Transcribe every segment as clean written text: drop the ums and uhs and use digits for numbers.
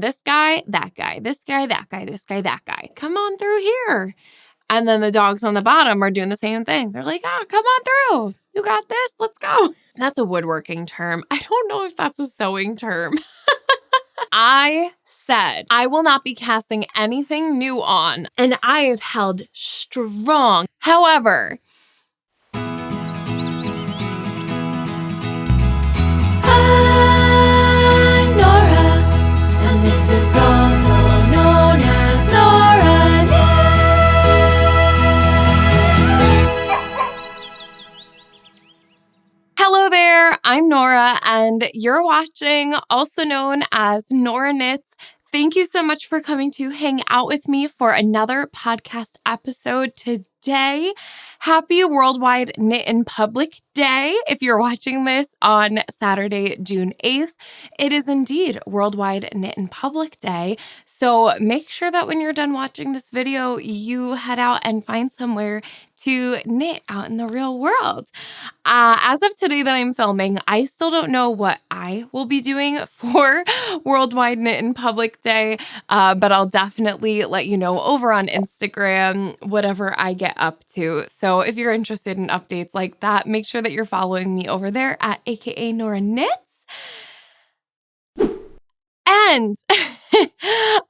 This guy, that guy, this guy, that guy, this guy, that guy. Come on through here. And then the dogs on the bottom are doing the same thing. They're like, oh, come on through. You got this. Let's go. That's a woodworking term. I don't know if that's a sewing term. I said I will not be casting anything new on, and I have held strong. However, I'm Nora, and this is also known as Nora Knits. Hello there, I'm Nora, and you're watching, also known as Nora Knits. Thank you so much for coming to hang out with me for another podcast episode today. Happy Worldwide Knit in Public Day. If you're watching this on Saturday, June 8th, it is indeed Worldwide Knit in Public Day. So make sure that when you're done watching this video, you head out and find somewhere to knit out in the real world. As of today that I'm filming, I still don't know what I will be doing for Worldwide Knit in Public Day, but I'll definitely let you know over on Instagram, whatever I get up to. So if you're interested in updates like that, make sure that you're following me over there at aka Nora Knits. And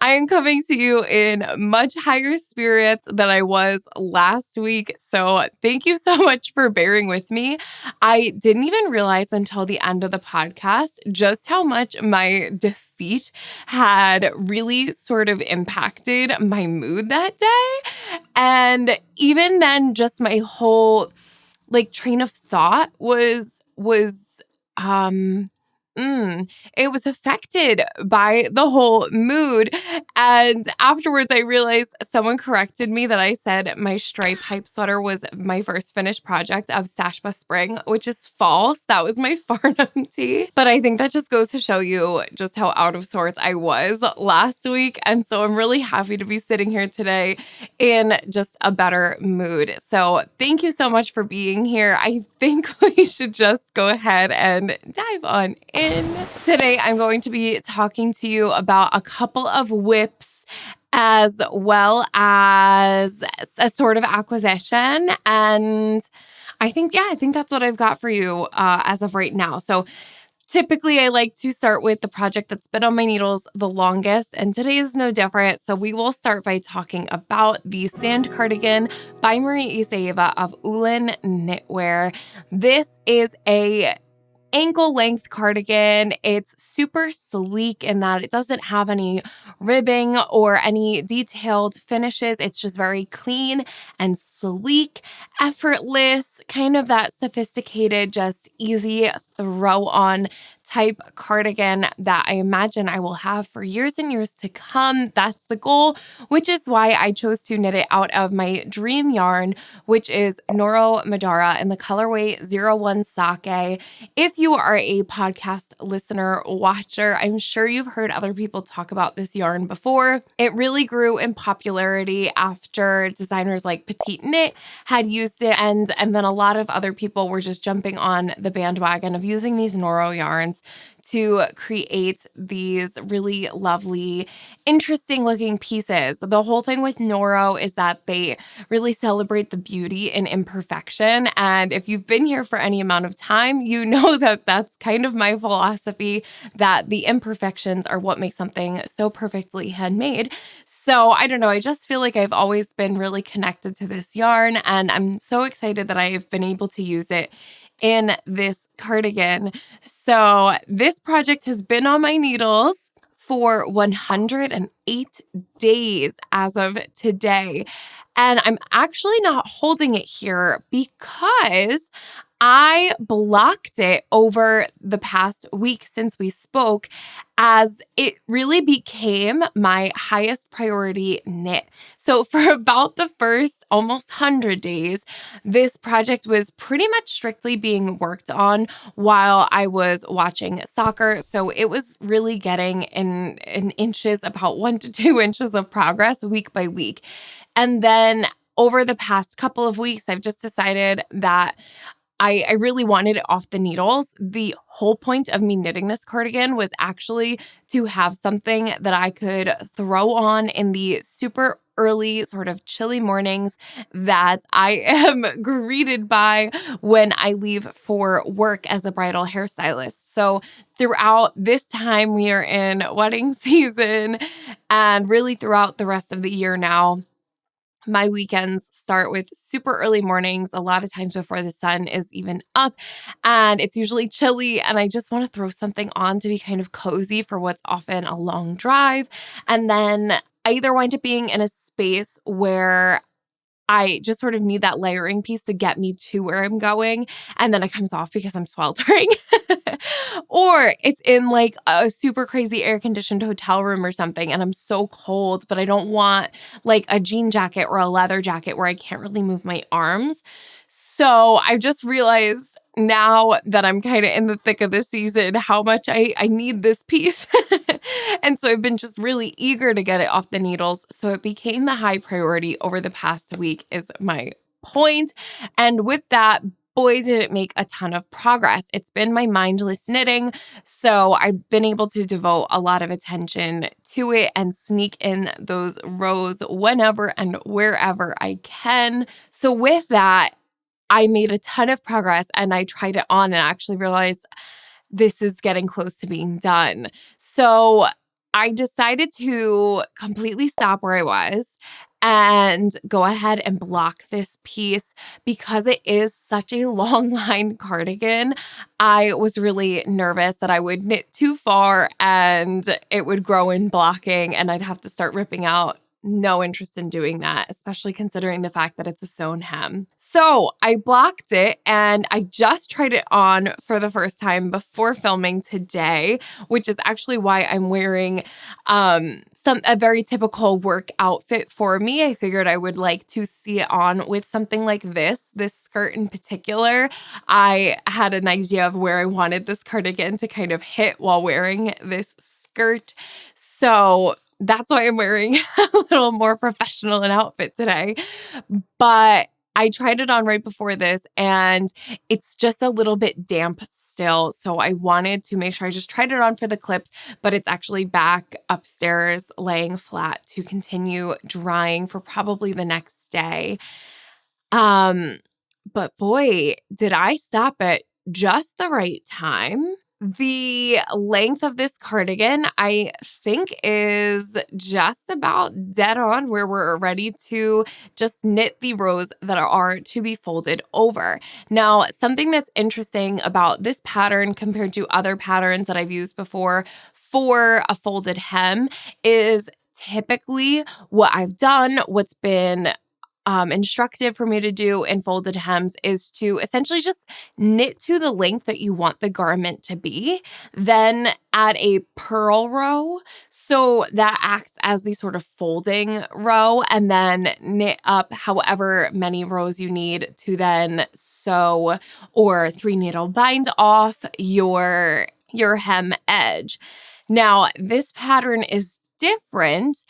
I am coming to you in much higher spirits than I was last week. So thank you so much for bearing with me. I didn't even realize until the end of the podcast just how much my defeat had really sort of impacted my mood that day. And even then, just my whole train of thought was it was affected by the whole mood. And afterwards, I realized someone corrected me that I said my stripe hype sweater was my first finished project of Stash by Spring, which is false. That was my Farnham tee. But I think that just goes to show you just how out of sorts I was last week. And so I'm really happy to be sitting here today in just a better mood. So thank you so much for being here. I think we should just go ahead and dive on in. Today, I'm going to be talking to you about a couple of whips as well as a sort of acquisition. And I think that's what I've got for you as of right now. So typically, I like to start with the project that's been on my needles the longest, and today is no different. So we will start by talking about the Sand Cardigan by Marie Isaieva of Ullin Knitwear. This is a ankle length cardigan. It's super sleek in that it doesn't have any ribbing or any detailed finishes. It's just very clean and sleek, effortless, kind of that sophisticated, just easy throw on type cardigan that I imagine I will have for years and years to come. That's the goal, which is why I chose to knit it out of my dream yarn, which is Nora Madara in the colorway 01 Sake. If you are a podcast listener, watcher, I'm sure you've heard other people talk about this yarn before. It really grew in popularity after designers like Petite Knit had used it, and then a lot of other people were just jumping on the bandwagon of using these Nora yarns to create these really lovely, interesting looking pieces. The whole thing with Nora is that they really celebrate the beauty in imperfection. And if you've been here for any amount of time, you know that that's kind of my philosophy, that the imperfections are what makes something so perfectly handmade. So I don't know, I just feel like I've always been really connected to this yarn, and I'm so excited that I've been able to use it in this cardigan. So this project has been on my needles for 108 days as of today. And I'm actually not holding it here because I blocked it over the past week since we spoke, as it really became my highest priority knit. So for about the first almost 100 days, this project was pretty much strictly being worked on while I was watching soccer. So it was really getting in inches, about 1 to 2 inches of progress week by week. And then over the past couple of weeks, I've just decided that I really wanted it off the needles. The whole point of me knitting this cardigan was actually to have something that I could throw on in the super early, sort of chilly mornings that I am greeted by when I leave for work as a bridal hairstylist. So throughout this time, we are in wedding season, and really throughout the rest of the year now, my weekends start with super early mornings, a lot of times before the sun is even up, and it's usually chilly. And I just want to throw something on to be kind of cozy for what's often a long drive. And then I either wind up being in a space where I just sort of need that layering piece to get me to where I'm going, and then it comes off because I'm sweltering. Or it's in like a super crazy air-conditioned hotel room or something, and I'm so cold, but I don't want like a jean jacket or a leather jacket where I can't really move my arms. So I just realized now that I'm kind of in the thick of the season how much I need this piece. And so I've been just really eager to get it off the needles. So it became the high priority over the past week, is my point. And with that, boy, did it make a ton of progress. It's been my mindless knitting. So I've been able to devote a lot of attention to it and sneak in those rows whenever and wherever I can. So with that, I made a ton of progress, and I tried it on and actually realized this is getting close to being done. So I decided to completely stop where I was and go ahead and block this piece because it is such a long line cardigan. I was really nervous that I would knit too far and it would grow in blocking and I'd have to start ripping out. No interest in doing that, especially considering the fact that it's a sewn hem. So I blocked it and I just tried it on for the first time before filming today, which is actually why I'm wearing a very typical work outfit for me. I figured I would like to see it on with something like this skirt in particular. I had an idea of where I wanted this cardigan to kind of hit while wearing this skirt. So that's why I'm wearing a little more professional an outfit today. But I tried it on right before this and it's just a little bit damp still. So I wanted to make sure I just tried it on for the clips, but it's actually back upstairs laying flat to continue drying for probably the next day. Um, but boy, did I stop at just the right time. The length of this cardigan, I think, is just about dead on where we're ready to just knit the rows that are to be folded over. Now, something that's interesting about this pattern compared to other patterns that I've used before for a folded hem is typically what I've done, what's been instructive for me to do in folded hems is to essentially just knit to the length that you want the garment to be, then add a purl row. So that acts as the sort of folding row, and then knit up however many rows you need to then sew or 3-needle bind off your hem edge. Now, this pattern is different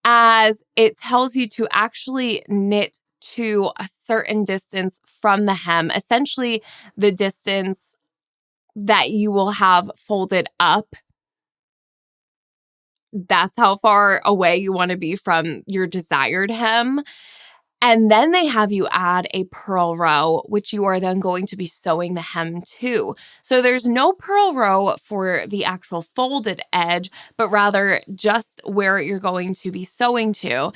as it tells you to actually knit to a certain distance from the hem, essentially the distance that you will have folded up. That's how far away you want to be from your desired hem. And then they have you add a purl row, which you are then going to be sewing the hem to. So there's no purl row for the actual folded edge, but rather just where you're going to be sewing to.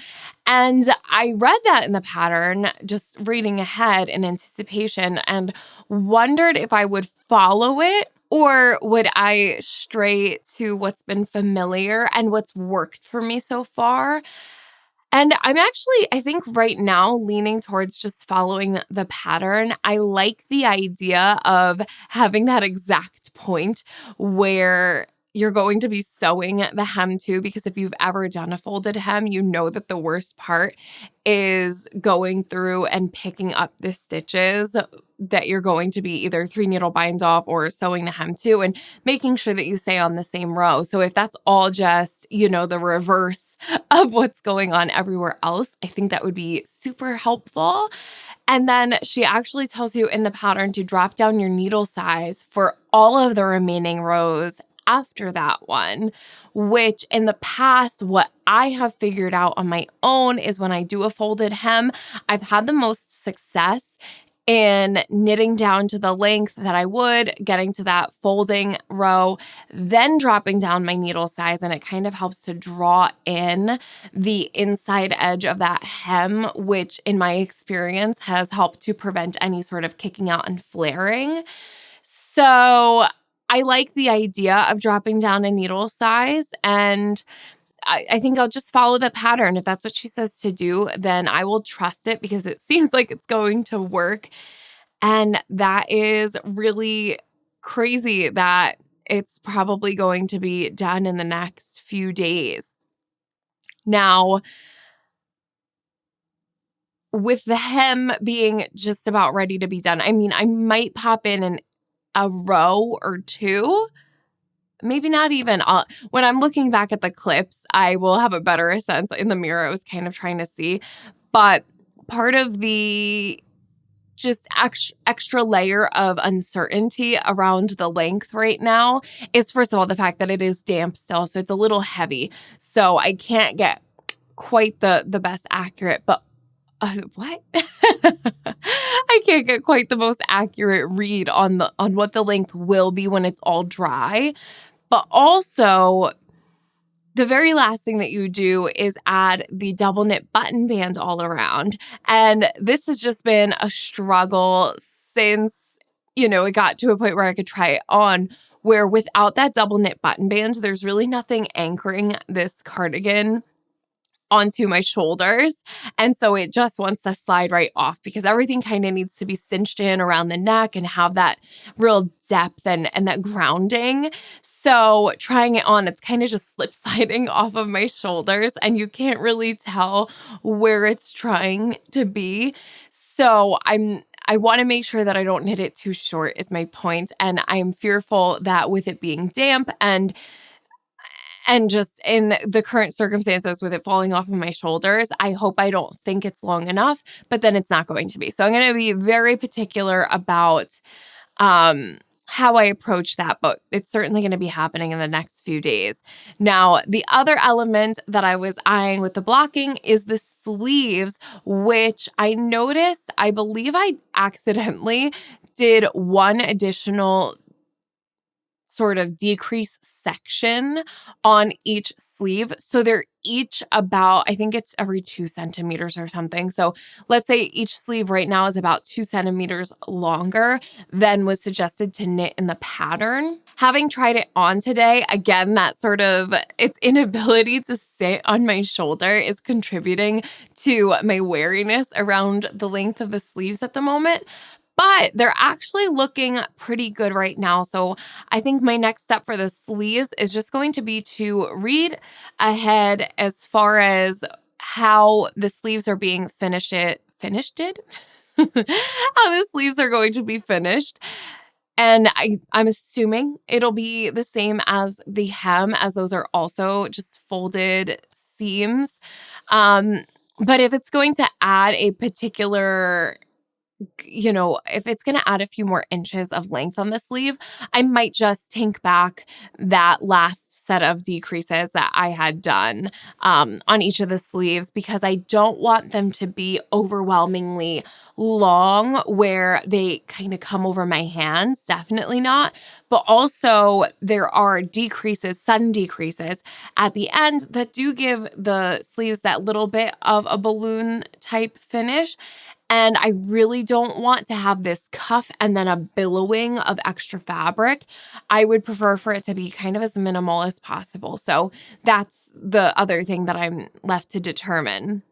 And I read that in the pattern, just reading ahead in anticipation, and wondered if I would follow it or would I stray to what's been familiar and what's worked for me so far. And I'm actually, I think right now, leaning towards just following the pattern. I like the idea of having that exact point where you're going to be sewing the hem to, because if you've ever done a folded hem, you know that the worst part is going through and picking up the stitches that you're going to be either 3-needle binds off or sewing the hem to, and making sure that you stay on the same row. So if that's all just, the reverse of what's going on everywhere else, I think that would be super helpful. And then she actually tells you in the pattern to drop down your needle size for all of the remaining rows after that one, which in the past, what I have figured out on my own is when I do a folded hem, I've had the most success in knitting down to the length that I would, getting to that folding row, then dropping down my needle size, and it kind of helps to draw in the inside edge of that hem, which in my experience has helped to prevent any sort of kicking out and flaring. So I like the idea of dropping down a needle size, and I think I'll just follow the pattern. If that's what she says to do, then I will trust it because it seems like it's going to work. And that is really crazy that it's probably going to be done in the next few days. Now, with the hem being just about ready to be done, I mean, I might pop in a row or two. Maybe not even. When I'm looking back at the clips, I will have a better sense. In the mirror, I was kind of trying to see. But part of the just extra layer of uncertainty around the length right now is, first of all, the fact that it is damp still. So it's a little heavy. So I can't get quite the best accurate, but what? I can't get quite the most accurate read on what the length will be when it's all dry. But also, the very last thing that you do is add the double knit button band all around. And this has just been a struggle since, it got to a point where I could try it on, where without that double knit button band, there's really nothing anchoring this cardigan onto my shoulders. And so it just wants to slide right off because everything kind of needs to be cinched in around the neck and have that real depth and that grounding. So trying it on, it's kind of just slip sliding off of my shoulders and you can't really tell where it's trying to be. So I want to make sure that I don't knit it too short is my point. And I'm fearful that with it being damp and just in the current circumstances with it falling off of my shoulders, I hope I don't think it's long enough, but then it's not going to be. So I'm going to be very particular about how I approach that, but it's certainly going to be happening in the next few days. Now, the other element that I was eyeing with the blocking is the sleeves, which I noticed, I believe I accidentally did one additional sort of decrease section on each sleeve. So they're each about, I think it's every 2 centimeters or something. So let's say each sleeve right now is about 2 centimeters longer than was suggested to knit in the pattern. Having tried it on today, again, that sort of its inability to sit on my shoulder is contributing to my wariness around the length of the sleeves at the moment. But they're actually looking pretty good right now. So I think my next step for the sleeves is just going to be to read ahead as far as how the sleeves are being finished? How the sleeves are going to be finished. And I'm assuming it'll be the same as the hem, as those are also just folded seams. But if it's going to add a particular if it's going to add a few more inches of length on the sleeve, I might just take back that last set of decreases that I had done on each of the sleeves because I don't want them to be overwhelmingly long where they kind of come over my hands. Definitely not. But also there are decreases, sudden decreases at the end that do give the sleeves that little bit of a balloon type finish. And I really don't want to have this cuff and then a billowing of extra fabric. I would prefer for it to be kind of as minimal as possible. So that's the other thing that I'm left to determine.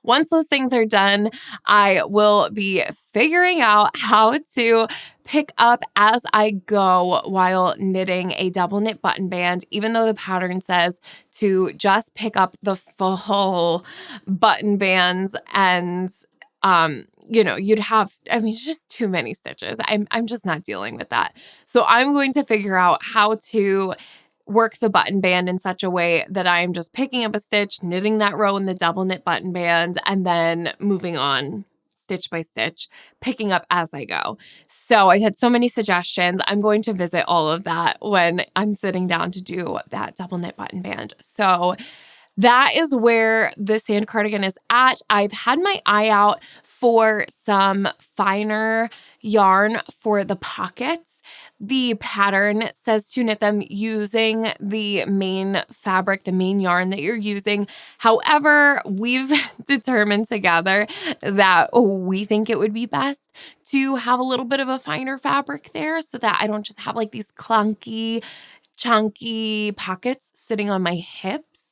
Once those things are done, I will be figuring out how to pick up as I go while knitting a double knit button band, even though the pattern says to just pick up the full button bands and you'd have, it's just too many stitches. I'm just not dealing with that. So I'm going to figure out how to work the button band in such a way that I'm just picking up a stitch, knitting that row in the double knit button band, and then moving on. stitch by stitch, picking up as I go. So I had so many suggestions. I'm going to visit all of that when I'm sitting down to do that double knit button band. So that is where the sand cardigan is at. I've had my eye out for some finer yarn for the pockets. The pattern says to knit them using the main fabric, the main yarn that you're using. However, we've determined together that we think it would be best to have a little bit of a finer fabric there so that I don't just have like these clunky, chunky pockets sitting on my hips.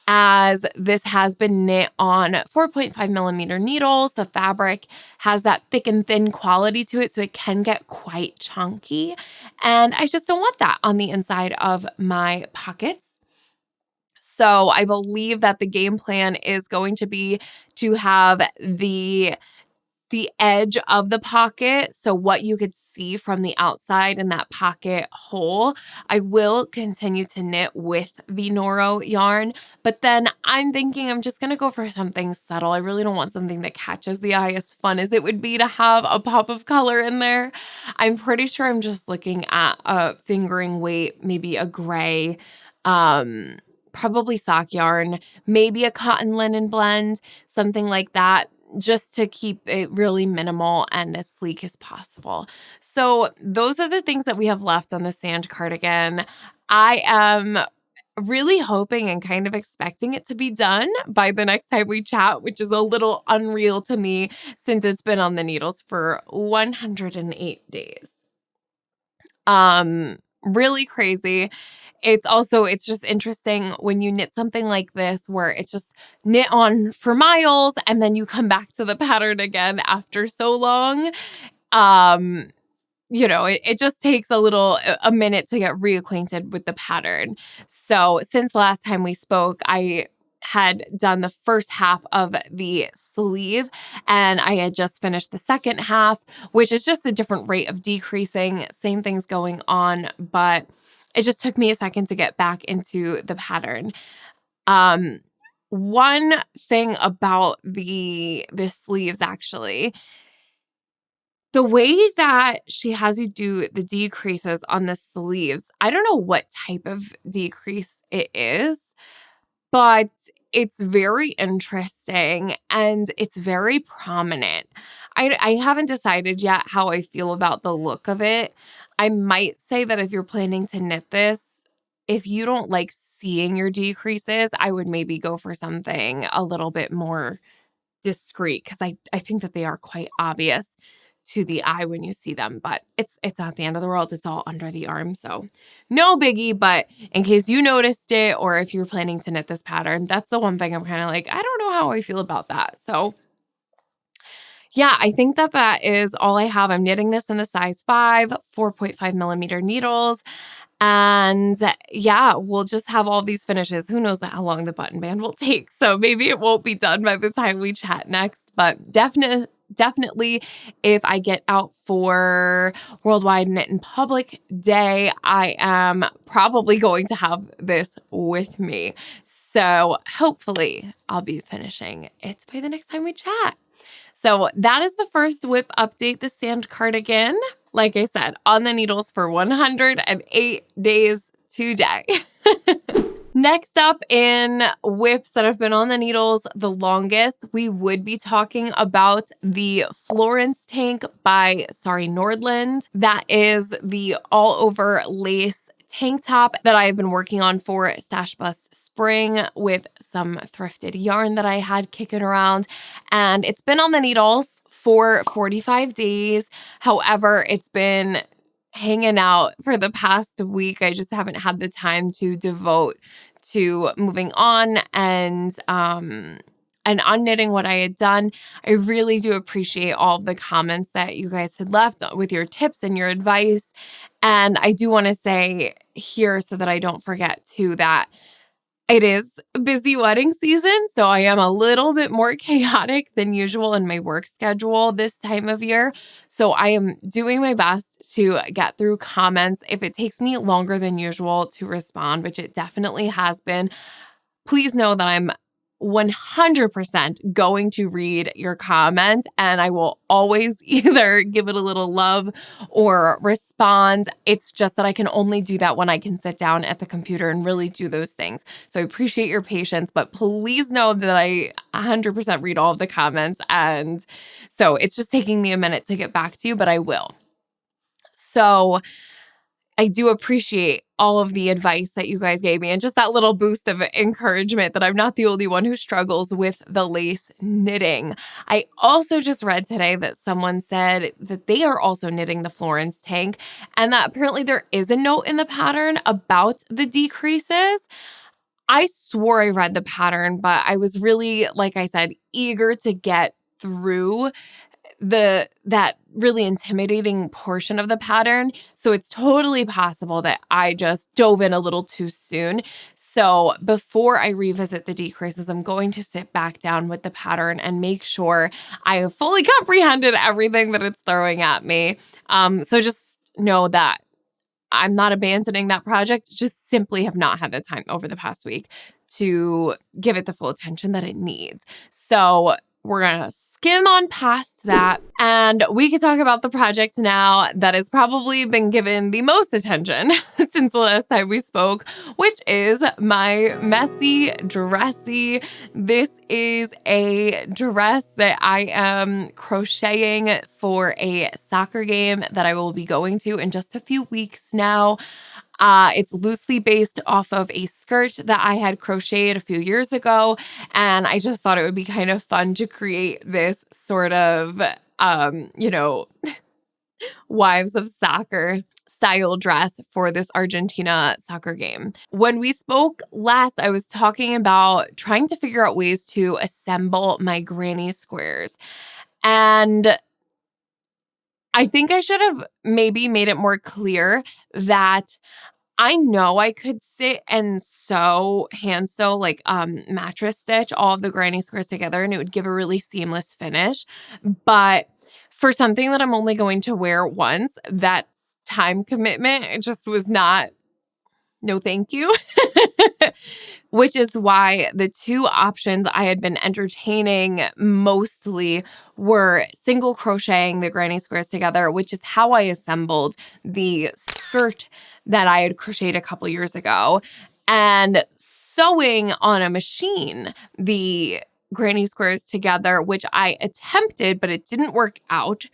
As this has been knit on 4.5 millimeter needles, the fabric has that thick and thin quality to it, so it can get quite chunky. And I just don't want that on the inside of my pockets. So I believe that the game plan is going to be to have the edge of the pocket, so what you could see from the outside in that pocket hole. I will continue to knit with the Nora yarn, but then I'm thinking I'm just gonna go for something subtle. I really don't want something that catches the eye, as fun as it would be to have a pop of color in there. I'm pretty sure I'm just looking at a fingering weight, maybe a gray, probably sock yarn, maybe a cotton linen blend, something like that, just to keep it really minimal and as sleek as possible. So those are the things that we have left on the sand cardigan. I am really hoping and kind of expecting it to be done by the next time we chat, which is a little unreal to me since it's been on the needles for 108 days. Really crazy. It's just interesting when you knit something like this where it's just knit on for miles and then you come back to the pattern again after so long. It just takes a minute to get reacquainted with the pattern. So since last time we spoke, I had done the first half of the sleeve and I had just finished the second half, which is just a different rate of decreasing. Same things going on, but it just took me a second to get back into the pattern. One thing about the sleeves, actually, the way that she has you do the decreases on the sleeves, I don't know what type of decrease it is, but it's very interesting and it's very prominent. I haven't decided yet how I feel about the look of it. I might say that if you're planning to knit this, if you don't like seeing your decreases, I would maybe go for something a little bit more discreet because I think that they are quite obvious to the eye when you see them, but it's not the end of the world. It's all under the arm, so no biggie. But in case you noticed it, or if you're planning to knit this pattern, that's the one thing I'm kind of like, I don't know how I feel about that. So yeah, I think that is all I have. I'm knitting this in the size 5, 4.5 millimeter needles. And yeah, we'll just have all these finishes. Who knows how long the button band will take. So maybe it won't be done by the time we chat next, but definitely if I get out for Worldwide Knit in Public Day, I am probably going to have this with me. So hopefully I'll be finishing it by the next time we chat. So that is the first WIP update, the sand cardigan. Like I said, on the needles for 108 days today. Next up in WIPs that have been on the needles the longest, we would be talking about the Florence tank by Sari Nordland. That is the all-over lace tank top that I've been working on for Stash Bust Spring with some thrifted yarn that I had kicking around. And it's been on the needles for 45 days. However, it's been hanging out for the past week. I just haven't had the time to devote to moving on and unknitting what I had done. I really do appreciate all of the comments that you guys had left with your tips and your advice. And I do want to say here, so that I don't forget too, that it is busy wedding season, so I am a little bit more chaotic than usual in my work schedule this time of year. So I am doing my best to get through comments. If it takes me longer than usual to respond, which it definitely has been, please know that I'm 100% going to read your comments, and I will always either give it a little love or respond. It's just that I can only do that when I can sit down at the computer and really do those things. So I appreciate your patience, but please know that I 100% read all of the comments. And so it's just taking me a minute to get back to you, but I will. So I do appreciate all of the advice that you guys gave me and just that little boost of encouragement that I'm not the only one who struggles with the lace knitting. I also just read today that someone said that they are also knitting the Florence tank and that apparently there is a note in the pattern about the decreases. I swore I read the pattern, but I was really, like I said, eager to get through that really intimidating portion of the pattern. So it's totally possible that I just dove in a little too soon. So before I revisit the decreases, I'm going to sit back down with the pattern and make sure I have fully comprehended everything that it's throwing at me. So just know that I'm not abandoning that project, just simply have not had the time over the past week to give it the full attention that it needs. So we're going to skim on past that and we can talk about the project now that has probably been given the most attention since the last time we spoke, which is my messy dressy. This is a dress that I am crocheting for a soccer game that I will be going to in just a few weeks now. It's loosely based off of a skirt that I had crocheted a few years ago, and I just thought it would be kind of fun to create this sort of, wives of soccer style dress for this Argentina soccer game. When we spoke last, I was talking about trying to figure out ways to assemble my granny squares. And I think I should have maybe made it more clear that I know I could sit and hand sew like mattress stitch all of the granny squares together and it would give a really seamless finish. But for something that I'm only going to wear once, that's time commitment. It just was not, no, thank you. Which is why the two options I had been entertaining mostly were single crocheting the granny squares together, which is how I assembled the skirt that I had crocheted a couple years ago, and sewing on a machine the granny squares together, which I attempted, but it didn't work out.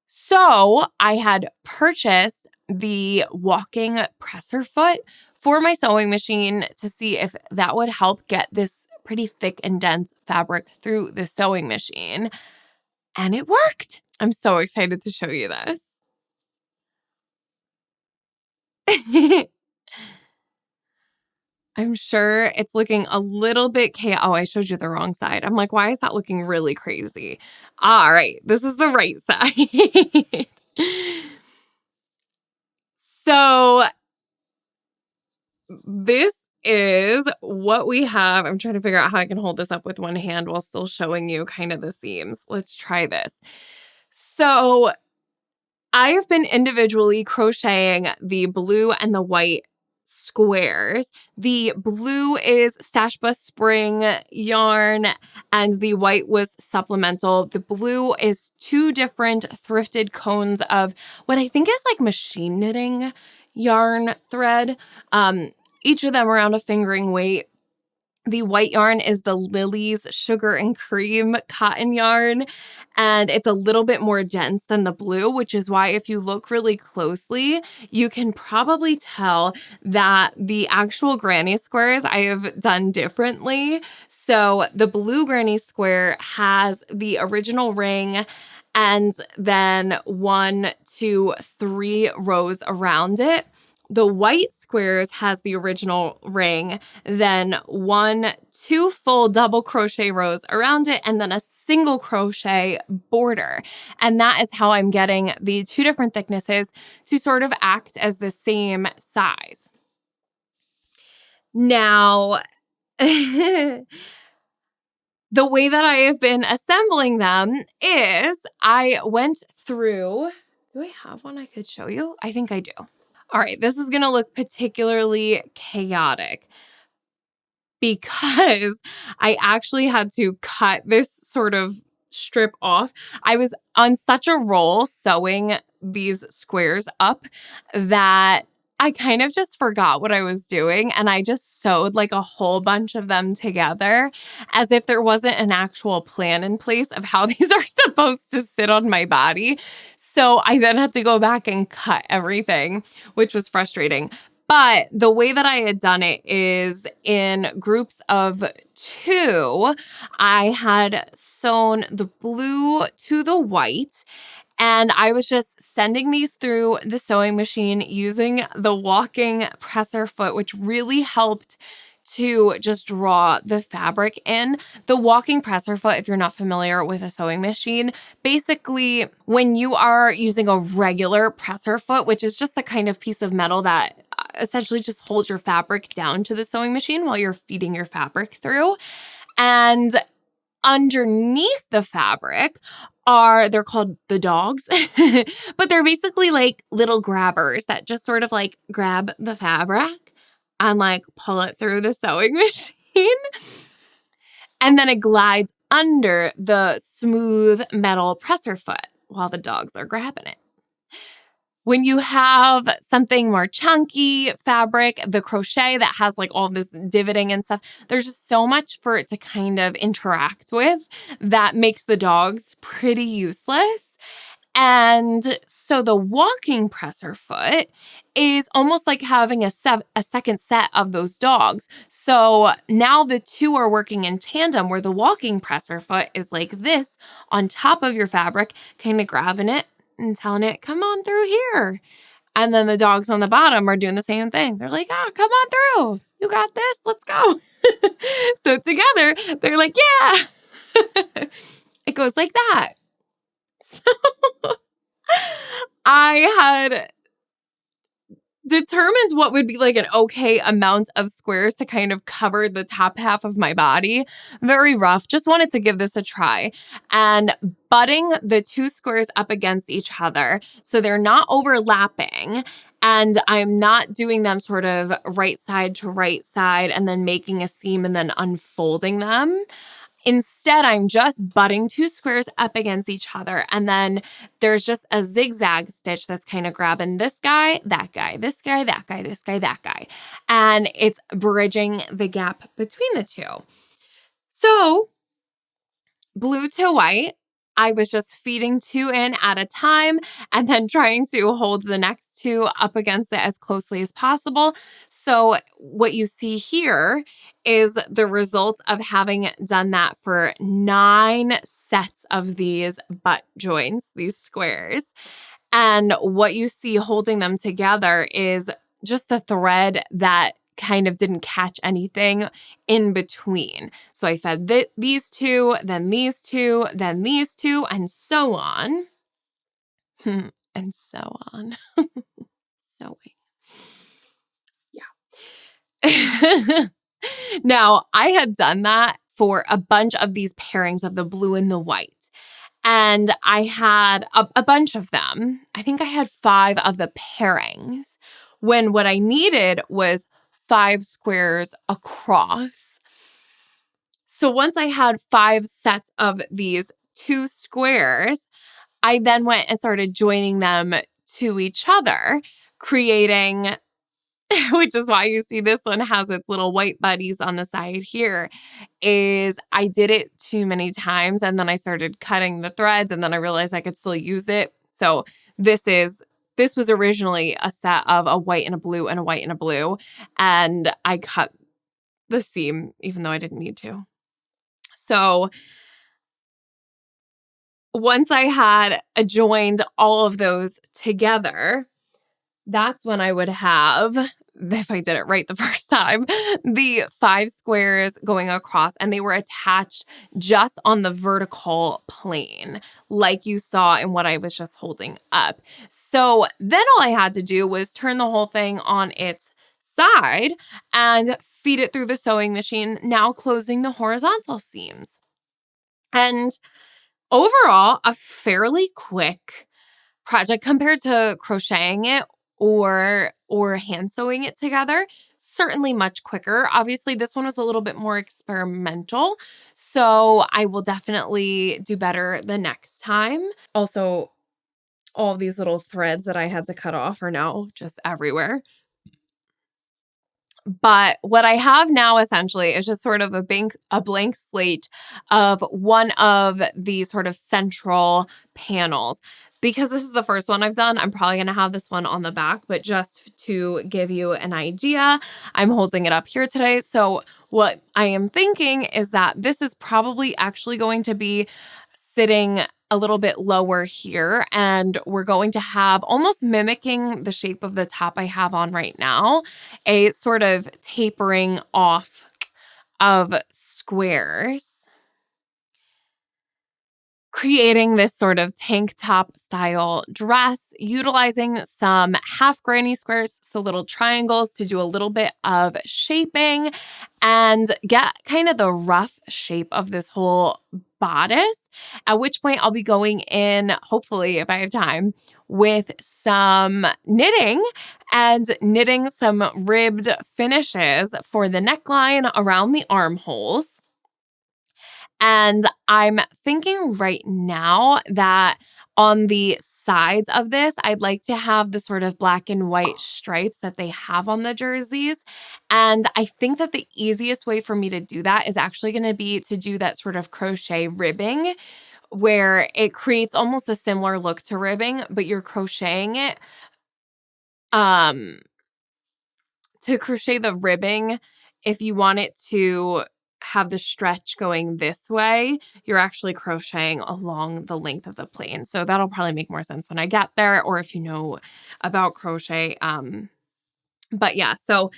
So I had purchased the walking presser foot for my sewing machine to see if that would help get this pretty thick and dense fabric through the sewing machine. And it worked. I'm so excited to show you this. I'm sure it's looking a little bit chaotic. Oh, I showed you the wrong side. I'm like, why is that looking really crazy? All right, this is the right side. So this is what we have. I'm trying to figure out how I can hold this up with one hand while still showing you kind of the seams. Let's try this. So I have been individually crocheting the blue and the white squares. The blue is Stash Bus Spring yarn and the white was supplemental. The blue is two different thrifted cones of what I think is like machine knitting yarn thread. Each of them around a fingering weight. The white yarn is the Lily's Sugar and Cream cotton yarn, and it's a little bit more dense than the blue, which is why if you look really closely, you can probably tell that the actual granny squares I have done differently. So the blue granny square has the original ring and then 1, 2, 3 rows around it. The white squares has the original ring, then 1, 2 full double crochet rows around it, and then a single crochet border. And that is how I'm getting the two different thicknesses to sort of act as the same size. Now, the way that I have been assembling them is I went through, do I have one I could show you? I think I do. All right, this is going to look particularly chaotic. because I actually had to cut this sort of strip off. I was on such a roll sewing these squares up that I kind of just forgot what I was doing, and I just sewed like a whole bunch of them together as if there wasn't an actual plan in place of how these are supposed to sit on my body. So I then had to go back and cut everything, which was frustrating. But the way that I had done it is in groups of 2. I had sewn the blue to the white, and I was just sending these through the sewing machine using the walking presser foot, which really helped to just draw the fabric in. The walking presser foot, if you're not familiar with a sewing machine, basically when you are using a regular presser foot, which is just the kind of piece of metal that essentially just holds your fabric down to the sewing machine while you're feeding your fabric through. And underneath the fabric they're called the dogs, but they're basically like little grabbers that just sort of like grab the fabric and like pull it through the sewing machine. And then it glides under the smooth metal presser foot while the dogs are grabbing it. When you have something more chunky fabric, the crochet that has like all this divoting and stuff, there's just so much for it to kind of interact with that makes the dogs pretty useless. And so the walking presser foot is almost like having a second set of those dogs. So now the 2 are working in tandem where the walking presser foot is like this on top of your fabric, kind of grabbing it and telling it, come on through here. And then the dogs on the bottom are doing the same thing. They're like, oh, come on through. You got this. Let's go. So together, they're like, yeah. It goes like that. So I had determined what would be like an okay amount of squares to kind of cover the top half of my body. Very rough. Just wanted to give this a try. And butting the 2 squares up against each other so they're not overlapping. And I'm not doing them sort of right side to right side and then making a seam and then unfolding them. Instead, I'm just butting 2 squares up against each other. And then there's just a zigzag stitch that's kind of grabbing this guy, that guy, this guy, that guy, this guy, that guy. And it's bridging the gap between the 2. So blue to white, I was just feeding 2 in at a time and then trying to hold the next 2 up against it as closely as possible. So what you see here is the result of having done that for 9 sets of these butt joints, these squares. And what you see holding them together is just the thread that kind of didn't catch anything in between. So I fed these 2, then these 2, then these 2, and so on. And so on. Sewing. Yeah. Now, I had done that for a bunch of these pairings of the blue and the white. And I had a bunch of them. I think I had 5 of the pairings when what I needed was 5 squares across. So once I had 5 sets of these 2 squares, I then went and started joining them to each other, creating, which is why you see this one has its little white buddies on the side here, is I did it too many times and then I started cutting the threads and then I realized I could still use it. So this was originally a set of a white and a blue and a white and a blue, and I cut the seam even though I didn't need to. So once I had joined all of those together, that's when I would have, if I did it right the first time, the 5 squares going across, and they were attached just on the vertical plane, like you saw in what I was just holding up. So then all I had to do was turn the whole thing on its side and feed it through the sewing machine, now closing the horizontal seams. And overall, a fairly quick project compared to crocheting it or hand sewing it together. certainly much quicker. Obviously, this one was a little bit more experimental, so I will definitely do better the next time. Also, all these little threads that I had to cut off are now just everywhere. But what I have now essentially is just sort of a blank slate of one of the sort of central panels. Because this is the first one I've done, I'm probably going to have this one on the back, but just to give you an idea, I'm holding it up here today. So what I am thinking is that this is probably actually going to be sitting a little bit lower here, and we're going to have, almost mimicking the shape of the top I have on right now, a sort of tapering off of squares, creating this sort of tank top style dress, utilizing some half granny squares, so little triangles, to do a little bit of shaping and get kind of the rough shape of this whole bodice. At which point I'll be going in, hopefully, if I have time, with some knitting and knitting some ribbed finishes for the neckline around the armholes. And I'm thinking right now that on the sides of this, I'd like to have the sort of black and white stripes that they have on the jerseys. And I think that the easiest way for me to do that is actually going to be to do that sort of crochet ribbing, where it creates almost a similar look to ribbing, but you're crocheting it. To crochet the ribbing, if you want it to have the stretch going this way, you're actually crocheting along the length of the plane. So that'll probably make more sense when I get there, or if you know about crochet. But yeah, so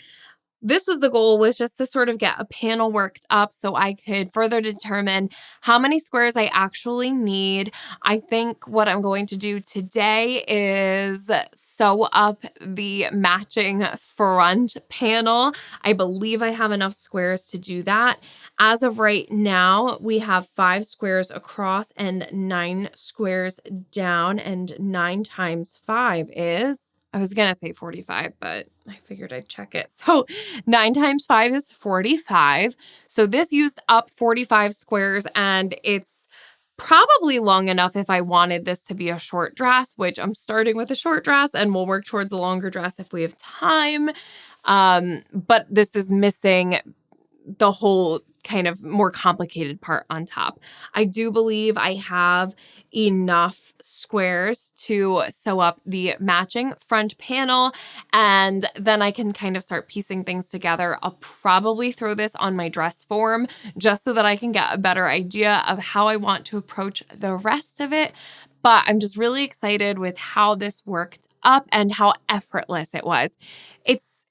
this was the goal, was just to sort of get a panel worked up so I could further determine how many squares I actually need. I think what I'm going to do today is sew up the matching front panel. I believe I have enough squares to do that. As of right now, we have 5 squares across and 9 squares down, and 9 times 5 is, I was going to say 45, but I figured I'd check it. So 9 times 5 is 45. So this used up 45 squares, and it's probably long enough if I wanted this to be a short dress, which I'm starting with a short dress, and we'll work towards a longer dress if we have time. But this is missing the whole kind of more complicated part on top. I do believe I have enough squares to sew up the matching front panel, and then I can kind of start piecing things together. I'll probably throw this on my dress form just so that I can get a better idea of how I want to approach the rest of it. But I'm just really excited with how this worked up and how effortless it was. It's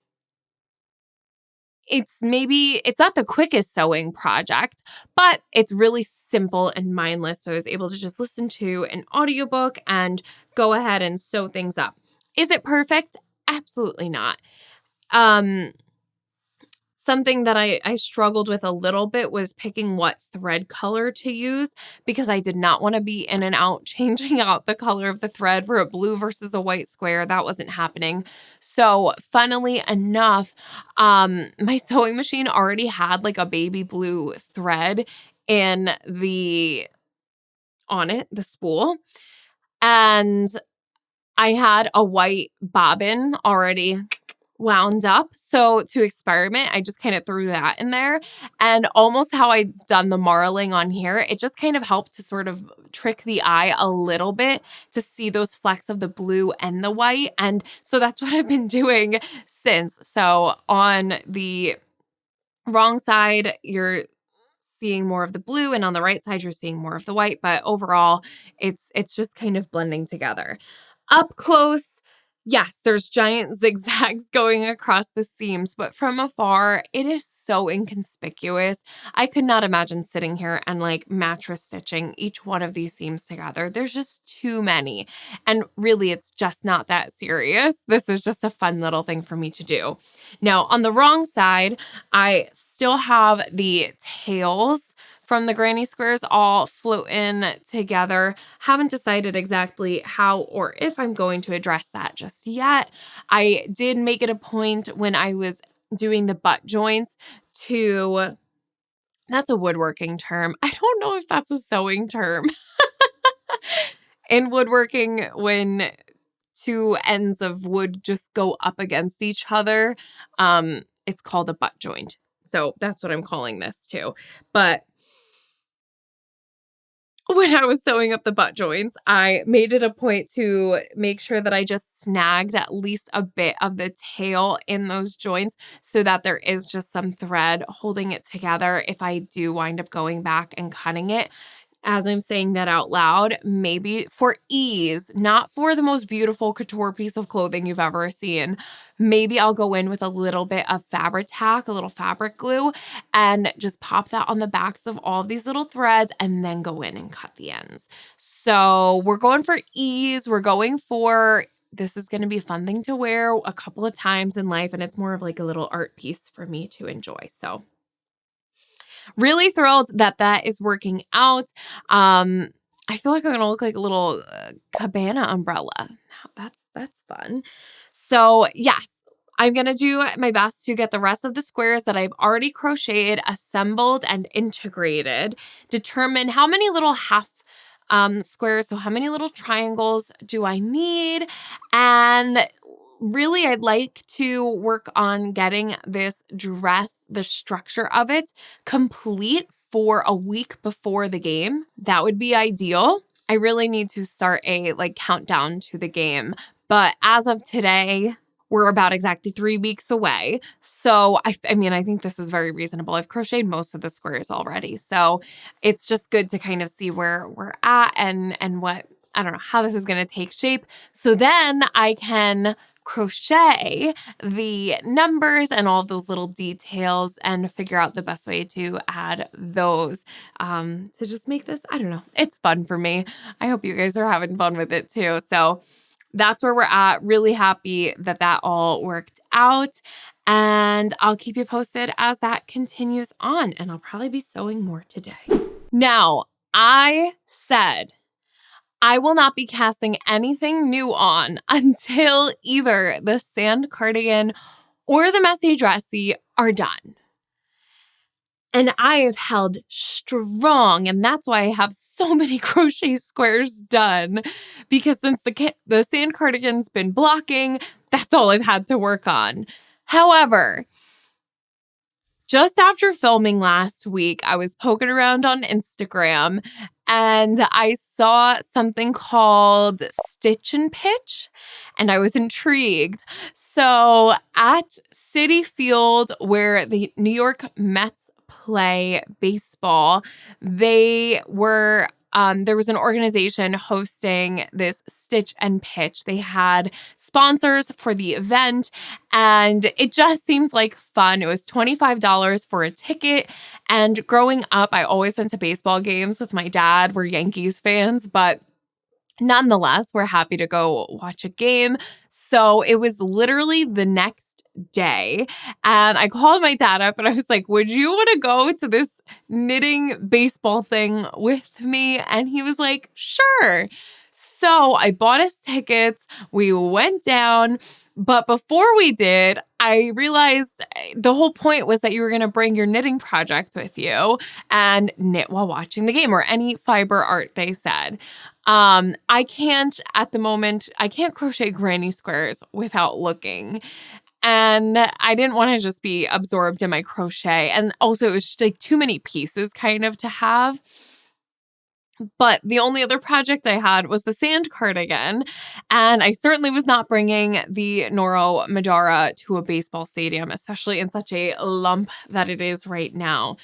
not the quickest sewing project, but it's really simple and mindless. So I was able to just listen to an audiobook and go ahead and sew things up. Is it perfect? Absolutely not. Something that I struggled with a little bit was picking what thread color to use, because I did not want to be in and out changing out the color of the thread for a blue versus a white square. That wasn't happening. So funnily enough, my sewing machine already had like a baby blue thread in the spool. And I had a white bobbin already wound up. So to experiment, I just kind of threw that in there. And almost how I've done the marling on here, it just kind of helped to sort of trick the eye a little bit to see those flecks of the blue and the white. And so that's what I've been doing since. So on the wrong side, you're seeing more of the blue, and on the right side, you're seeing more of the white. But overall, it's just kind of blending together. Up close, yes, there's giant zigzags going across the seams, but from afar, it is so inconspicuous. I could not imagine sitting here and like mattress stitching each one of these seams together. There's just too many. And really, it's just not that serious. This is just a fun little thing for me to do. Now, on the wrong side, I still have the tails from the granny squares all floating together. Haven't decided exactly how or if I'm going to address that just yet. I did make it a point when I was doing the butt joints to, that's a woodworking term. I don't know if that's a sewing term. In woodworking, when two ends of wood just go up against each other, it's called a butt joint. So that's what I'm calling this too. But when I was sewing up the butt joints, I made it a point to make sure that I just snagged at least a bit of the tail in those joints so that there is just some thread holding it together if I do wind up going back and cutting it. As I'm saying that out loud, maybe for ease, not for the most beautiful couture piece of clothing you've ever seen, maybe I'll go in with a little bit of fabric tack, a little fabric glue, and just pop that on the backs of all of these little threads and then go in and cut the ends. So we're going for ease. We're going for, this is going to be a fun thing to wear a couple of times in life, and it's more of like a little art piece for me to enjoy. So really thrilled that that is working out. I feel like I'm gonna look like a little cabana umbrella. That's fun. So yes, I'm gonna do my best to get the rest of the squares that I've already crocheted assembled and integrated. Determine how many little half squares, so how many little triangles do I need, and really, I'd like to work on getting this dress, the structure of it, complete for a week before the game. That would be ideal. I really need to start a countdown to the game. But as of today, we're about exactly 3 weeks away. So I mean, I think this is very reasonable. I've crocheted most of the squares already. So it's just good to kind of see where we're at and what, I don't know, how this is going to take shape. So then I can crochet the numbers and all of those little details and figure out the best way to add those to just make this, I don't know, it's fun for me. I hope you guys are having fun with it too. So that's where we're at. Really happy that that all worked out. And I'll keep you posted as that continues on. And I'll probably be sewing more today. Now, I said I will not be casting anything new on until either the sand cardigan or the messy dressy are done. And I have held strong, and that's why I have so many crochet squares done, because since the sand cardigan's been blocking, that's all I've had to work on. However, just after filming last week, I was poking around on Instagram and I saw something called Stitch and Pitch, and I was intrigued. So at Citi Field, where the New York Mets play baseball, they were there was an organization hosting this Stitch and Pitch. They had sponsors for the event, and it just seems like fun. It was $25 for a ticket. And growing up, I always went to baseball games with my dad. We're Yankees fans, but nonetheless, we're happy to go watch a game. So it was literally the next day. And I called my dad up and I was like, would you want to go to this knitting baseball thing with me? And he was like, sure. So I bought us tickets. We went down. But before we did, I realized the whole point was that you were going to bring your knitting project with you and knit while watching the game, or any fiber art, they said. I can't at the moment, I can't crochet granny squares without looking. And I didn't want to just be absorbed in my crochet. And also it was just like too many pieces kind of to have. But the only other project I had was the sand cardigan. And I certainly was not bringing the Nora Madara to a baseball stadium, especially in such a lump that it is right now.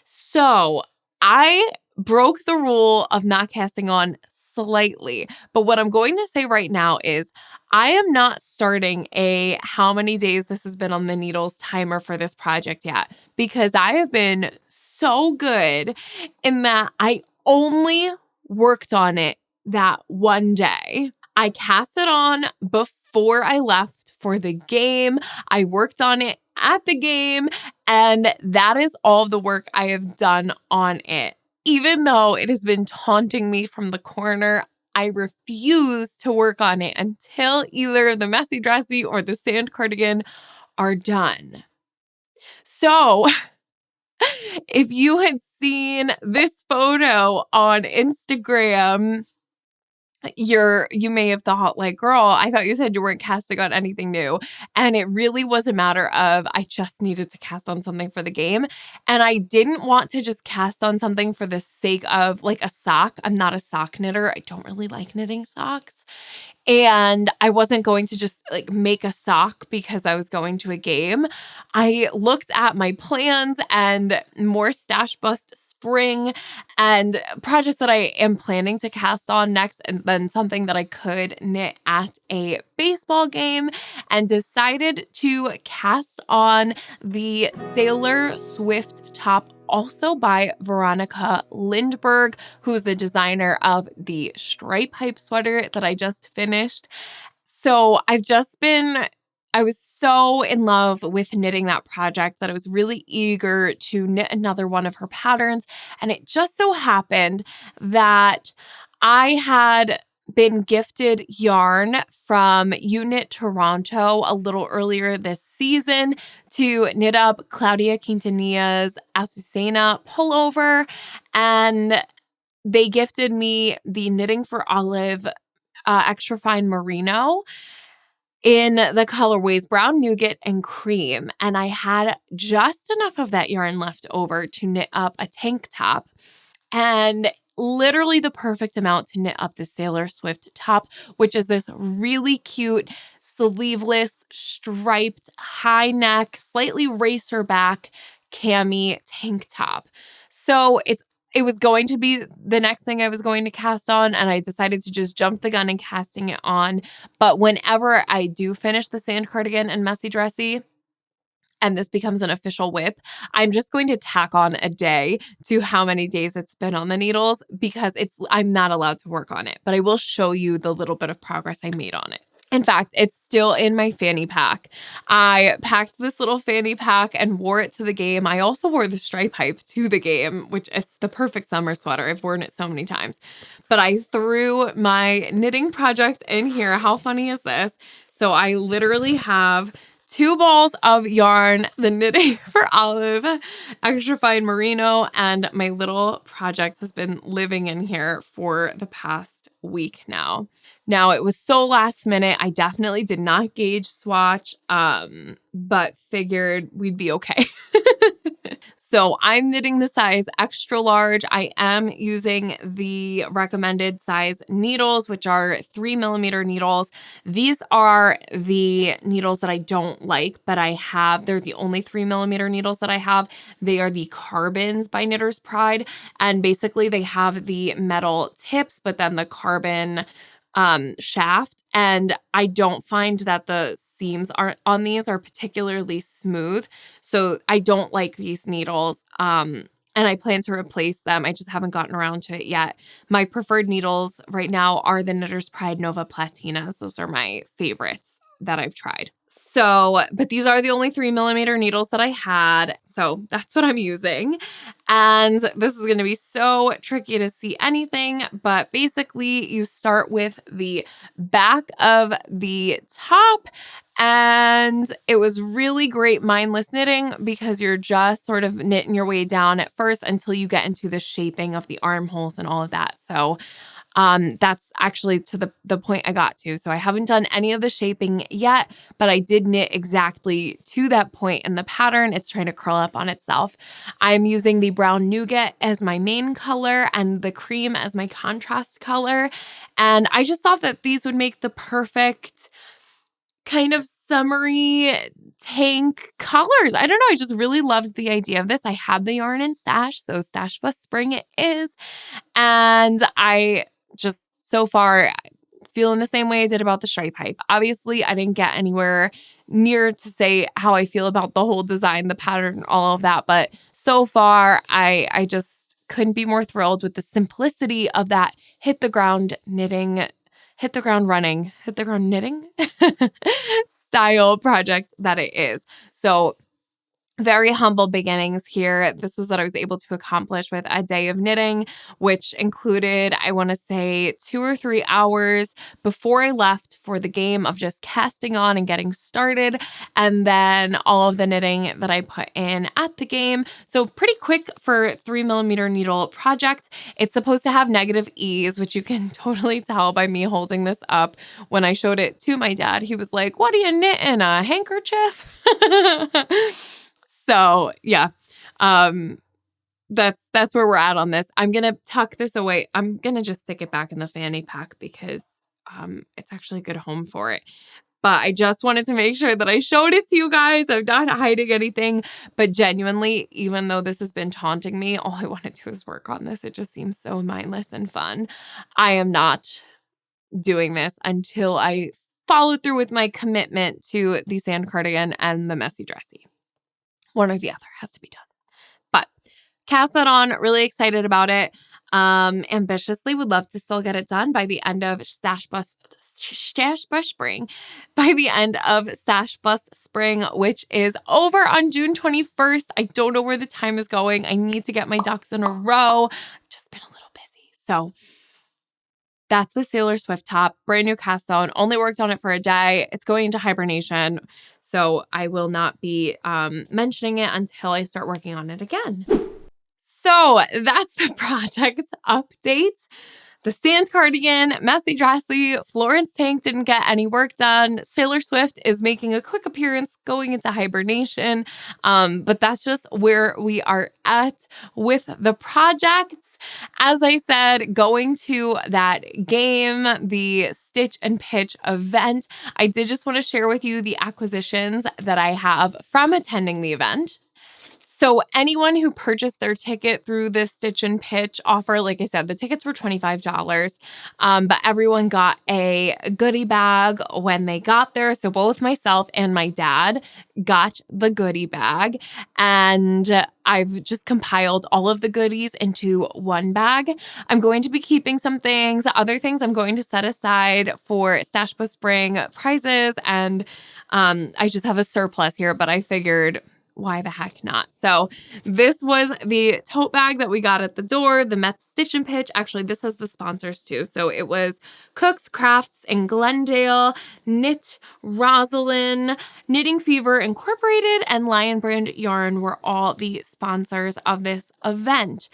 So I broke the rule of not casting on slightly. But what I'm going to say right now is I am not starting a how many days this has been on the needles timer for this project yet, because I have been so good in that I only worked on it that one day. I cast it on before I left for the game. I worked on it at the game, and that is all the work I have done on it. Even though it has been taunting me from the corner, I refuse to work on it until either the messy dressy or the sand cardigan are done. So if you had seen this photo on Instagram, you may have thought like, girl, I thought you said you weren't casting on anything new. And it really was a matter of I just needed to cast on something for the game. And I didn't want to just cast on something for the sake of like a sock. I'm not a sock knitter. I don't really like knitting socks. And I wasn't going to just like make a sock because I was going to a game. I looked at my plans and more Stash Bust spring and projects that I am planning to cast on next, and then something that I could knit at a baseball game, and decided to cast on the Sailor Swift top, also by Veronica Lindbergh, who's the designer of the stripe hype sweater that I just finished. So I was so in love with knitting that project that I was really eager to knit another one of her patterns. And it just so happened that I had been gifted yarn from Unit Toronto a little earlier this season to knit up Claudia Quintanilla's Azucena pullover. And they gifted me the Knitting for Olive extra fine merino in the colorways brown nougat and cream. And I had just enough of that yarn left over to knit up a tank top, and literally the perfect amount to knit up the Sailor Swift top, which is this really cute sleeveless striped high neck, slightly racer back cami tank top. So it was going to be the next thing I was going to cast on, and I decided to just jump the gun and casting it on. But whenever I do finish the sand cardigan and messy dressy, and this becomes an official whip, I'm just going to tack on a day to how many days it's been on the needles, because I'm not allowed to work on it, but I will show you the little bit of progress I made on it. In fact, it's still in my fanny pack. I packed this little fanny pack and wore it to the game. I also wore the stripe hype to the game, which is the perfect summer sweater. I've worn it so many times. But I threw my knitting project in here. How funny is this? So I literally have 2 balls of yarn, the Knitting for Olive extra fine merino, and my little project has been living in here for the past week now. Now, it was so last minute. I definitely did not gauge swatch, but figured we'd be okay. So I'm knitting the size extra large. I am using the recommended size needles, which are 3mm needles. These are the needles that I don't like, but I have. They're the only 3mm needles that I have. They are the Carbons by Knitter's Pride. And basically they have the metal tips, but then the carbon shaft. And I don't find that the seams on these are particularly smooth. So I don't like these needles. And I plan to replace them. I just haven't gotten around to it yet. My preferred needles right now are the Knitter's Pride Nova Platinas. Those are my favorites that I've tried. So, but these are the only 3mm needles that I had. So that's what I'm using. And this is going to be so tricky to see anything, but basically you start with the back of the top, and it was really great mindless knitting because you're just sort of knitting your way down at first until you get into the shaping of the armholes and all of that. So that's actually to the point I got to. So I haven't done any of the shaping yet, but I did knit exactly to that point in the pattern. It's trying to curl up on itself. I'm using the brown nougat as my main color and the cream as my contrast color. And I just thought that these would make the perfect kind of summery tank colors. I don't know. I just really loved the idea of this. I had the yarn in stash, so Stash Bust Spring it is. And I just so far feeling the same way I did about the stripe hype. Obviously, I didn't get anywhere near to say how I feel about the whole design, the pattern, all of that. But so far, I just couldn't be more thrilled with the simplicity of that hit the ground knitting, hit the ground running, hit the ground knitting style project that it is. So Very humble beginnings here. This was what I was able to accomplish with a day of knitting, which included, I want to say, 2 or 3 hours before I left for the game of just casting on and getting started, and then all of the knitting that I put in at the game. So pretty quick for a 3mm needle project. It's supposed to have negative ease, which you can totally tell by me holding this up. When I showed it to my dad, he was like, "What are you knitting, a handkerchief?" So, yeah, um, that's where we're at on this. I'm gonna tuck this away. I'm gonna just stick it back in the fanny pack because, it's actually a good home for it. But I just wanted to make sure that I showed it to you guys. I'm not hiding anything, but genuinely, even though this has been taunting me, all I wanna do is work on this. It just seems so mindless and fun. I am not doing this until I follow through with my commitment to the sand cardigan and the messy dressy. One or the other has to be done. But cast that on, really excited about it. Ambitiously would love to still get it done by the end of Stash Bus Spring. By the end of Stash Bus Spring, which is over on June 21st. I don't know where the time is going. I need to get my ducks in a row. Just been a little busy. So that's the Sailor Swift top, brand new cast on. Only worked on it for a day. It's going into hibernation, so I will not be mentioning it until I start working on it again. So that's the project update. The Stans cardigan, messy dressy, Florence tank didn't get any work done. Sailor Swift is making a quick appearance going into hibernation. But that's just where we are at with the projects. As I said, going to that game, the Stitch and Pitch event, I did just want to share with you the acquisitions that I have from attending the event. So anyone who purchased their ticket through this Stitch and Pitch offer, like I said, the tickets were $25, but everyone got a goodie bag when they got there. So both myself and my dad got the goodie bag, and I've just compiled all of the goodies into one bag. I'm going to be keeping some things. Other things I'm going to set aside for Stash Bus Spring prizes, and I just have a surplus here, but I figured, why the heck not? So this was the tote bag that we got at the door, the Met Stitch and Pitch. Actually, this has the sponsors too. So it was Cooks Crafts in Glendale, Knit Rosalind, Knitting Fever Incorporated, and Lion Brand Yarn were all the sponsors of this event.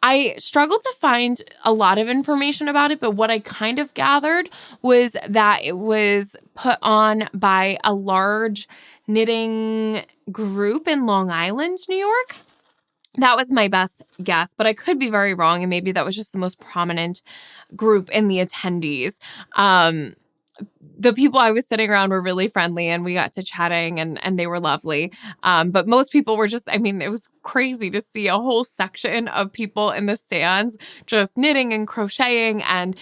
I struggled to find a lot of information about it, but what I kind of gathered was that it was put on by a large knitting group in Long Island, New York. That was my best guess, but I could be very wrong, and maybe that was just the most prominent group in the attendees. The people I was sitting around were really friendly, and we got to chatting, and they were lovely. But most people were just, I mean, it was crazy to see a whole section of people in the stands just knitting and crocheting, and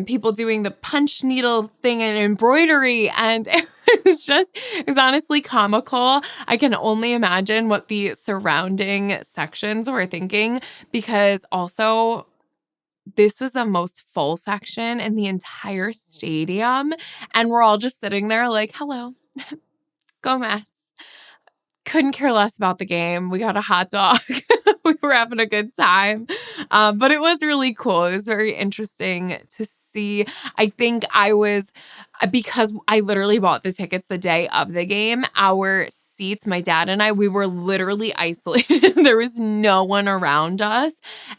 people doing the punch needle thing and embroidery. And it was honestly comical. I can only imagine what the surrounding sections were thinking, because also, this was the most full section in the entire stadium, and we're all just sitting there like, "Hello, go Mets." Couldn't care less about the game. We got a hot dog. We were having a good time. But it was really cool. It was very interesting to see. I think because I literally bought the tickets the day of the game, our seats, my dad and I, we were literally isolated. There was no one around us.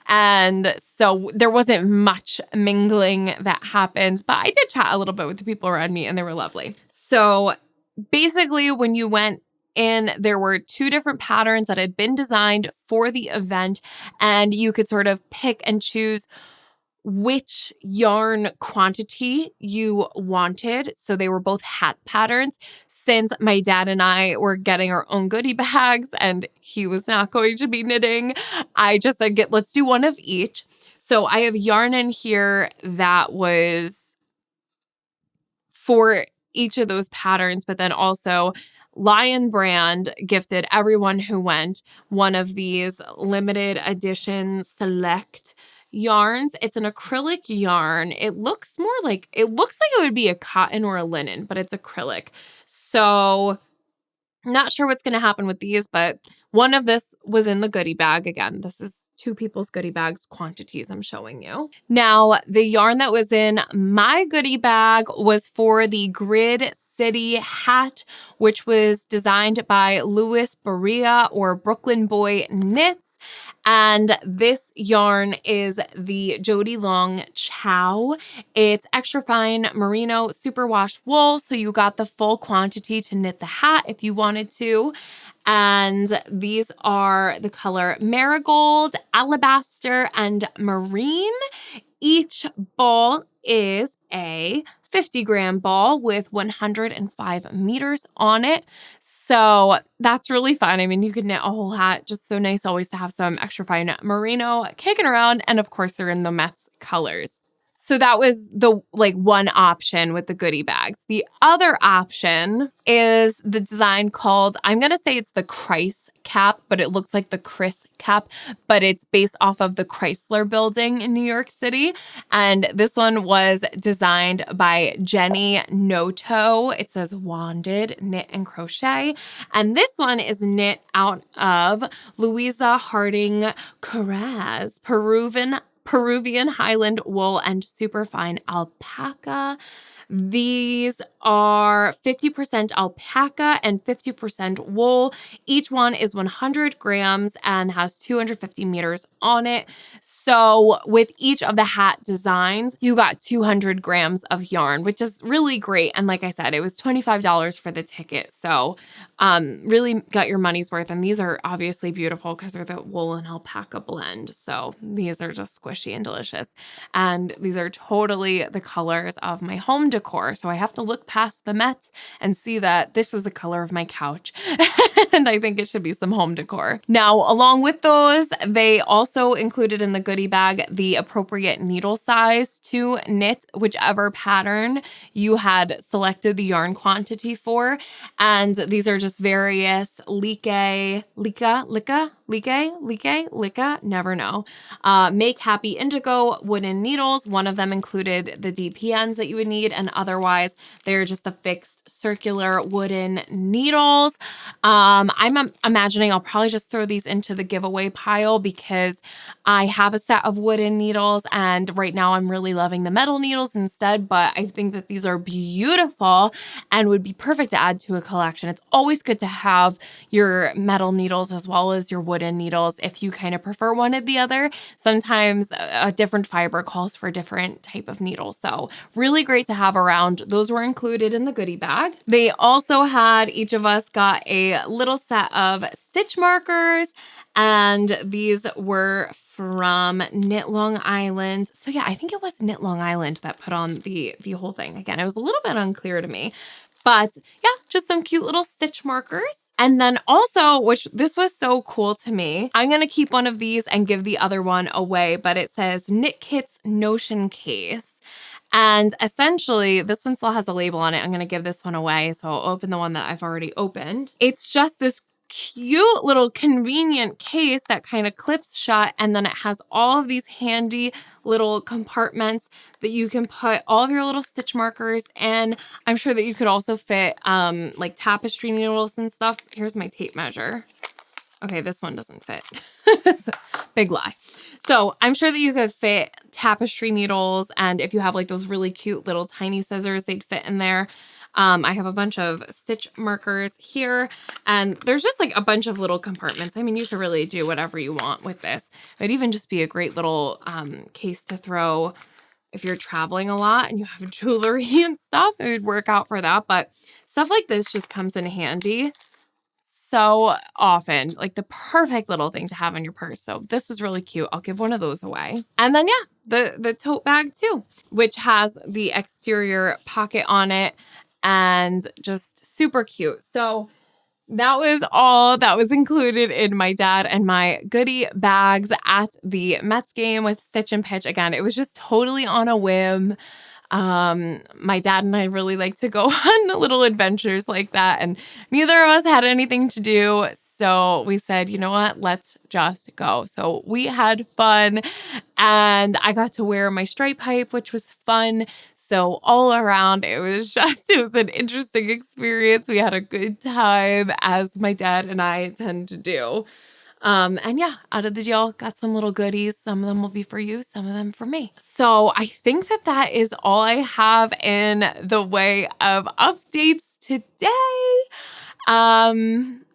And so there wasn't much mingling that happened, but I did chat a little bit with the people around me, and they were lovely. So basically, when you went in, there were 2 different patterns that had been designed for the event, and you could sort of pick and choose which yarn quantity you wanted. So they were both hat patterns. Since my dad and I were getting our own goodie bags and he was not going to be knitting, I just said, let's do one of each. So I have yarn in here that was for each of those patterns, but then also Lion Brand gifted everyone who went one of these limited edition select yarns. It's an acrylic yarn. It looks like it would be a cotton or a linen, but it's acrylic. So Not sure what's going to happen with these, but one of this was in the goodie bag. Again, this is two people's goodie bags quantities I'm showing you. Now, the yarn that was in my goodie bag was for the Grid City hat, which was designed by Louis Berea or Brooklyn Boy Knits. And this yarn is the Jody Long Chow. It's extra fine merino superwash wool, so you got the full quantity to knit the hat if you wanted to. And these are the color marigold, alabaster, and marine. Each ball is a 50-gram ball with 105 meters on it. So that's really fun. I mean, you could knit a whole hat. Just so nice always to have some extra fine merino kicking around. And of course, they're in the Mets colors. So that was the one option with the goodie bags. The other option is the design called, I'm going to say it's the Christ cap, but it looks like the Chris cap, but it's based off of the Chrysler building in New York City. And this one was designed by Jenny Noto. It says Wanded Knit and Crochet. And this one is knit out of Louisa Harding Carraz, Peruvian Highland wool and superfine alpaca. These are 50% alpaca and 50% wool. Each one is 100 grams and has 250 meters on it. So with each of the hat designs, you got 200 grams of yarn, which is really great. And like I said, it was $25 for the ticket. So really got your money's worth. And these are obviously beautiful because they're the wool and alpaca blend. So these are just squishy and delicious. And these are totally the colors of my home decor. So I have to look past the Mets and see that this was the color of my couch. And I think it should be some home decor. Now, along with those, they also included in the goodie bag the appropriate needle size to knit whichever pattern you had selected the yarn quantity for. And these are just various Lika, never know. Make Happy Indigo wooden needles. One of them included the DPNs that you would need, and otherwise they're just the fixed circular wooden needles. I'm imagining I'll probably just throw these into the giveaway pile because I have a set of wooden needles and right now I'm really loving the metal needles instead, but I think that these are beautiful and would be perfect to add to a collection. It's always good to have your metal needles as well as your wooden needles if you kind of prefer one or the other. Sometimes a different fiber calls for a different type of needle. So really great to have around. Those were included in the goodie bag. They also had, each of us got a little set of stitch markers, and these were from Knit Long Island. So yeah, I think it was Knit Long Island that put on the whole thing. Again, it was a little bit unclear to me, but yeah, just some cute little stitch markers. And then also, which this was so cool to me, I'm going to keep one of these and give the other one away, but it says Knit Kit's Notion Case. And essentially, this one still has a label on it. I'm going to give this one away. So I'll open the one that I've already opened. It's just this cute little convenient case that kind of clips shut, and then it has all of these handy little compartments that you can put all of your little stitch markers in. I'm sure that you could also fit like tapestry needles and stuff. Here's my tape measure. Okay, this one doesn't fit. Big lie. So I'm sure that you could fit tapestry needles, and if you have like those really cute little tiny scissors, they'd fit in there. I have a bunch of stitch markers here, and there's just like a bunch of little compartments. I mean, you could really do whatever you want with this. It'd even just be a great little case to throw if you're traveling a lot and you have jewelry and stuff. It would work out for that, but stuff like this just comes in handy so often, like the perfect little thing to have in your purse. So this was really cute. I'll give one of those away. And then yeah, the tote bag too, which has the exterior pocket on it and just super cute. So that was all that was included in my dad and my goodie bags at the Mets game with Stitch and Pitch. Again, it was just totally on a whim. My dad and I really like to go on little adventures like that, and neither of us had anything to do. So we said, you know what, let's just go. So we had fun, and I got to wear my stripe pipe, which was fun. So all around, it was an interesting experience. We had a good time, as my dad and I tend to do. And yeah, out of the deal, got some little goodies. Some of them will be for you, some of them for me. So I think that is all I have in the way of updates today.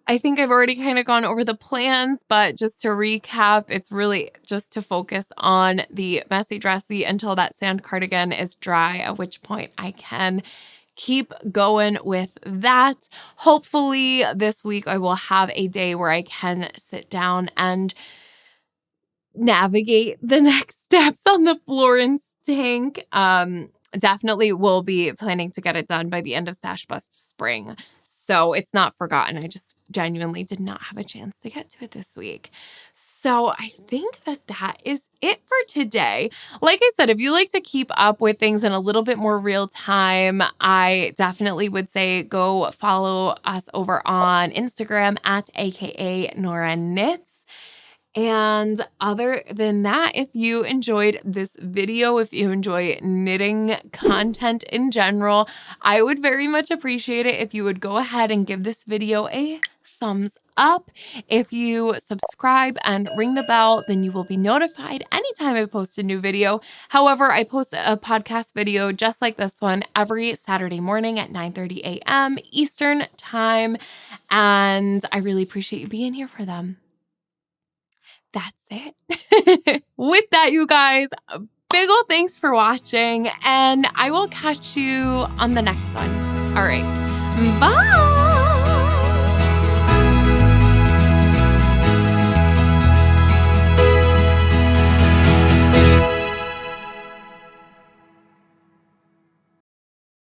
I think I've already kind of gone over the plans, but just to recap, it's really just to focus on the messy dressy until that sand cardigan is dry, at which point I can keep going with that. Hopefully this week I will have a day where I can sit down and navigate the next steps on the Florence tank. Definitely will be planning to get it done by the end of Stash Bust spring. So it's not forgotten. I just genuinely did not have a chance to get to it this week. So I think that is it for today. Like I said, if you like to keep up with things in a little bit more real time, I definitely would say go follow us over on Instagram at akanoraknits. And other than that, if you enjoyed this video, if you enjoy knitting content in general, I would very much appreciate it if you would go ahead and give this video a thumbs up. If you subscribe and ring the bell, then you will be notified anytime I post a new video. However, I post a podcast video just like this one every Saturday morning at 9:30 a.m. Eastern time, and I really appreciate you being here for them. That's it. With that, you guys, a big ol' thanks for watching, and I will catch you on the next one. All right, bye.